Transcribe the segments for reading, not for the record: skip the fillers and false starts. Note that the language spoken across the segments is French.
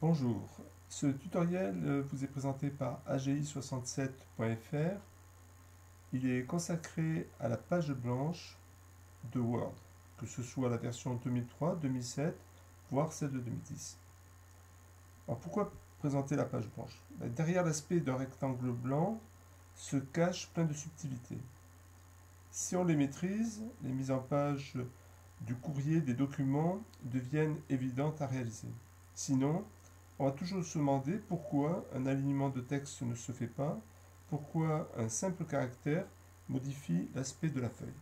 Bonjour, ce tutoriel vous est présenté par agi67.fr. Il est consacré à la page blanche de Word, que ce soit la version 2003, 2007, voire celle de 2010. Alors pourquoi présenter la page blanche? Derrière l'aspect d'un rectangle blanc se cache plein de subtilités. Si on les maîtrise, les mises en page du courrier, des documents deviennent évidentes à réaliser. Sinon, on va toujours se demander pourquoi un alignement de texte ne se fait pas, pourquoi un simple caractère modifie l'aspect de la feuille.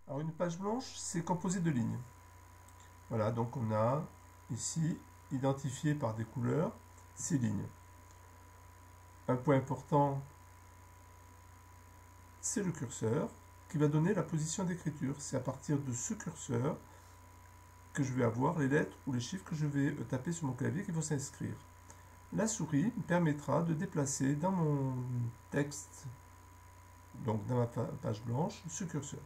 Alors une page blanche, c'est composé de lignes. Voilà, donc on a ici identifié par des couleurs ces lignes. Un point important, c'est le curseur qui va donner la position d'écriture. C'est à partir de ce curseur que je vais avoir les lettres ou les chiffres que je vais taper sur mon clavier qui vont s'inscrire. La souris me permettra de déplacer dans mon texte, donc dans ma page blanche, ce curseur.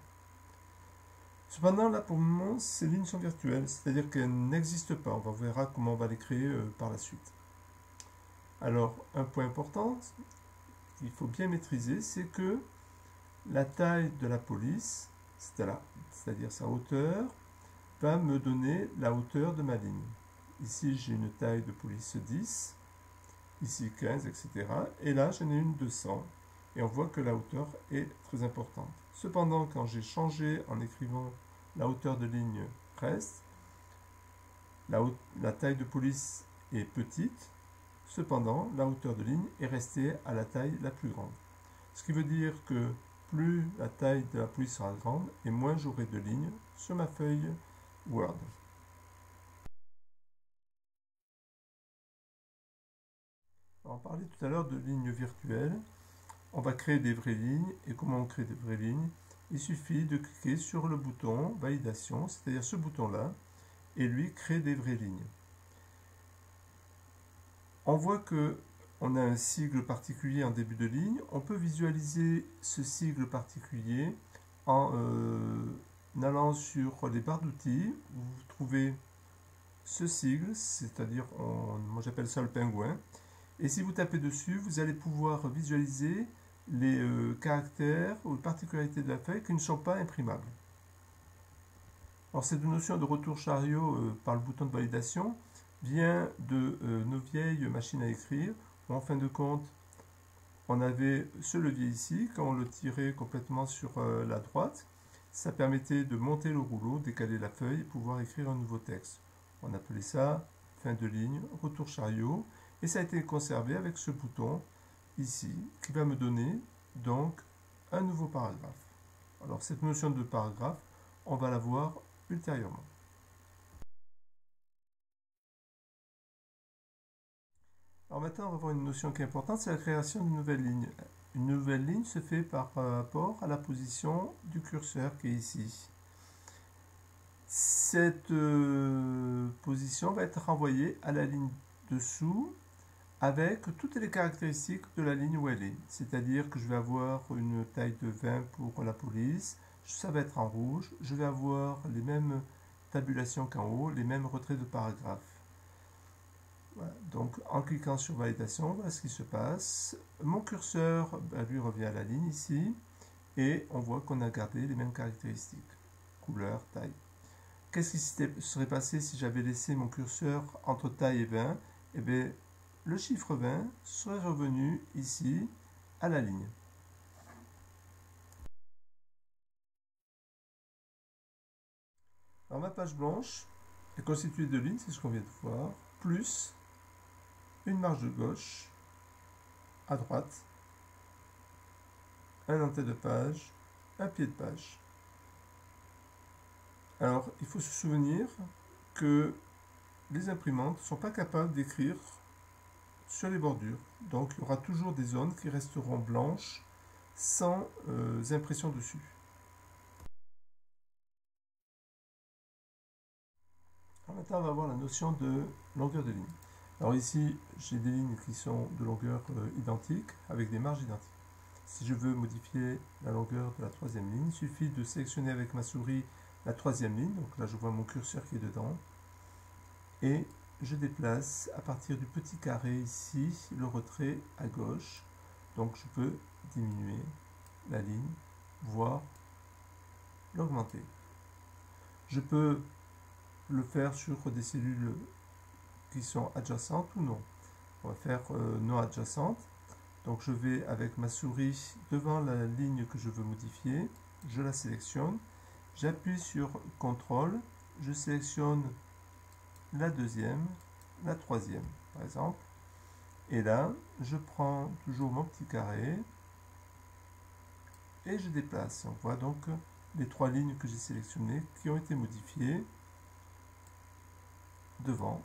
Cependant, là pour le moment, ces lignes sont virtuelles, c'est-à-dire qu'elles n'existent pas. On verra comment on va les créer par la suite. Alors, un point important qu'il faut bien maîtriser, c'est que la taille de la police, c'est-à-dire sa hauteur, va me donner la hauteur de ma ligne. Ici, j'ai une taille de police 10, ici 15, etc. Et là, j'en ai une de 100. Et on voit que la hauteur est très importante. Cependant, quand j'ai changé en écrivant la hauteur de ligne reste, la taille de police est petite. Cependant, la hauteur de ligne est restée à la taille la plus grande. Ce qui veut dire que plus la taille de la police sera grande, et moins j'aurai de lignes sur ma feuille Word. On parlait tout à l'heure de lignes virtuelles. On va créer des vraies lignes. Et comment on crée des vraies lignes? Il suffit de cliquer sur le bouton validation, c'est-à-dire ce bouton-là, et lui crée des vraies lignes. On voit que on a un sigle particulier en début de ligne. On peut visualiser ce sigle particulier en allant sur les barres d'outils. Vous trouvez ce sigle, c'est-à-dire, moi j'appelle ça le pingouin. Et si vous tapez dessus, vous allez pouvoir visualiser les caractères ou les particularités de la feuille qui ne sont pas imprimables. Alors cette notion de retour chariot par le bouton de validation vient de nos vieilles machines à écrire, où en fin de compte, on avait ce levier ici, quand on le tirait complètement sur la droite, ça permettait de monter le rouleau, décaler la feuille et pouvoir écrire un nouveau texte. On appelait ça fin de ligne, retour chariot, et ça a été conservé avec ce bouton ici, qui va me donner donc un nouveau paragraphe. Alors cette notion de paragraphe, on va la voir ultérieurement. Alors maintenant, on va voir une notion qui est importante, c'est la création d'une nouvelle ligne. Une nouvelle ligne se fait par rapport à la position du curseur qui est ici. Cette position va être renvoyée à la ligne dessous avec toutes les caractéristiques de la ligne où elle est. C'est-à-dire que je vais avoir une taille de 20 pour la police, ça va être en rouge, je vais avoir les mêmes tabulations qu'en haut, les mêmes retraits de paragraphes. Voilà. Donc en cliquant sur validation, voilà ce qui se passe. Mon curseur lui revient à la ligne ici, et on voit qu'on a gardé les mêmes caractéristiques. Couleur, taille. Qu'est-ce qui serait passé si j'avais laissé mon curseur entre taille et 20? Eh bien, le chiffre 20 serait revenu ici à la ligne. Alors ma page blanche est constituée de lignes, c'est ce qu'on vient de voir, plus une marge de gauche à droite, un en-tête de page, un pied de page. Alors il faut se souvenir que les imprimantes ne sont pas capables d'écrire sur les bordures. Donc il y aura toujours des zones qui resteront blanches sans impression dessus. Alors maintenant on va voir la notion de longueur de ligne. Alors ici j'ai des lignes qui sont de longueur identique avec des marges identiques. Si je veux modifier la longueur de la troisième ligne, il suffit de sélectionner avec ma souris la troisième ligne. Donc là, je vois mon curseur qui est dedans. Et je déplace à partir du petit carré ici le retrait à gauche. Donc je peux diminuer la ligne, voire l'augmenter. Je peux le faire sur des cellules qui sont adjacentes ou non. On va faire non adjacente. Donc je vais avec ma souris devant la ligne que je veux modifier, je la sélectionne, j'appuie sur CTRL, je sélectionne la deuxième, la troisième par exemple, et là je prends toujours mon petit carré et je déplace. On voit donc les trois lignes que j'ai sélectionnées qui ont été modifiées devant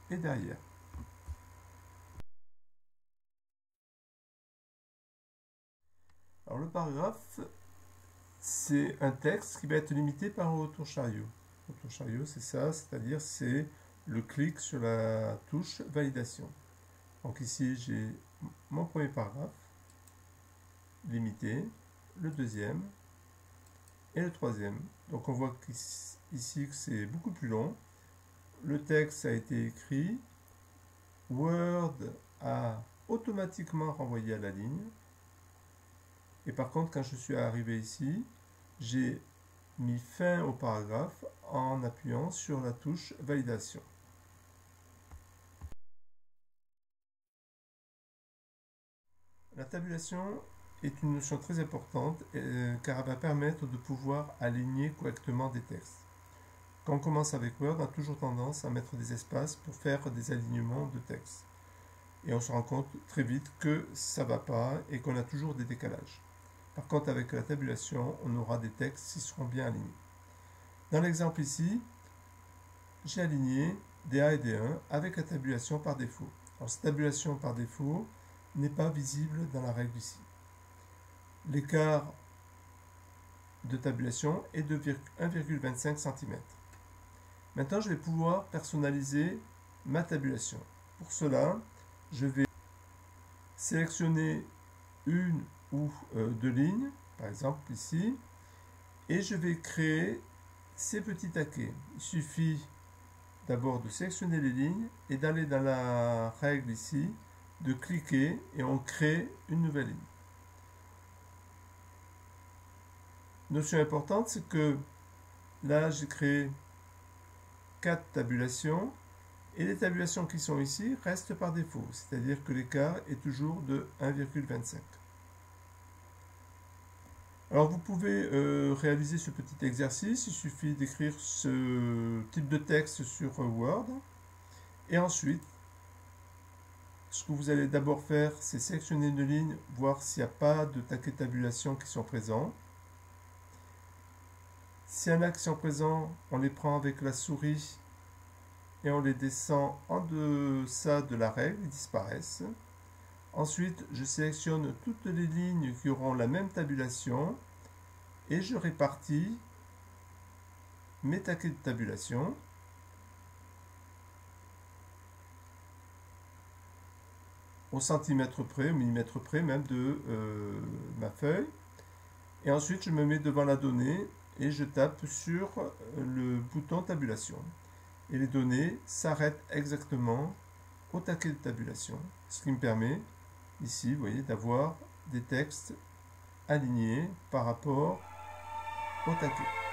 et derrière. Alors le paragraphe, c'est un texte qui va être limité par un retour chariot. Le retour chariot, c'est ça, c'est-à-dire c'est le clic sur la touche validation. Donc ici, j'ai mon premier paragraphe, limité, le deuxième et le troisième. Donc on voit ici que c'est beaucoup plus long. Le texte a été écrit, Word a automatiquement renvoyé à la ligne. Et par contre, quand je suis arrivé ici, j'ai mis fin au paragraphe en appuyant sur la touche validation. La tabulation est une notion très importante car elle va permettre de pouvoir aligner correctement des textes. Quand on commence avec Word, on a toujours tendance à mettre des espaces pour faire des alignements de texte. Et on se rend compte très vite que ça ne va pas et qu'on a toujours des décalages. Par contre, avec la tabulation, on aura des textes qui seront bien alignés. Dans l'exemple ici, j'ai aligné des A et des 1 avec la tabulation par défaut. Alors, cette tabulation par défaut n'est pas visible dans la règle ici. L'écart de tabulation est de 1,25 cm. Maintenant, je vais pouvoir personnaliser ma tabulation. Pour cela, je vais sélectionner une ou deux lignes, par exemple ici, et je vais créer ces petits taquets. Il suffit d'abord de sélectionner les lignes et d'aller dans la règle ici, de cliquer et on crée une nouvelle ligne. Notion importante, c'est que là j'ai créé 4 tabulations et les tabulations qui sont ici restent par défaut, c'est-à-dire que l'écart est toujours de 1,25. Alors vous pouvez réaliser ce petit exercice, il suffit d'écrire ce type de texte sur Word et ensuite ce que vous allez d'abord faire c'est sélectionner une ligne, voir s'il n'y a pas de taquets de tabulation qui sont présents. S'il y en a qui sont présents, on les prend avec la souris et on les descend en deçà de la règle, ils disparaissent. Ensuite, je sélectionne toutes les lignes qui auront la même tabulation et je répartis mes taquets de tabulation. Au centimètre près, au millimètre près même de ma feuille. Et ensuite, je me mets devant la donnée et je tape sur le bouton tabulation. Et les données s'arrêtent exactement au taquet de tabulation, ce qui me permet ici, vous voyez, d'avoir des textes alignés par rapport au taquet.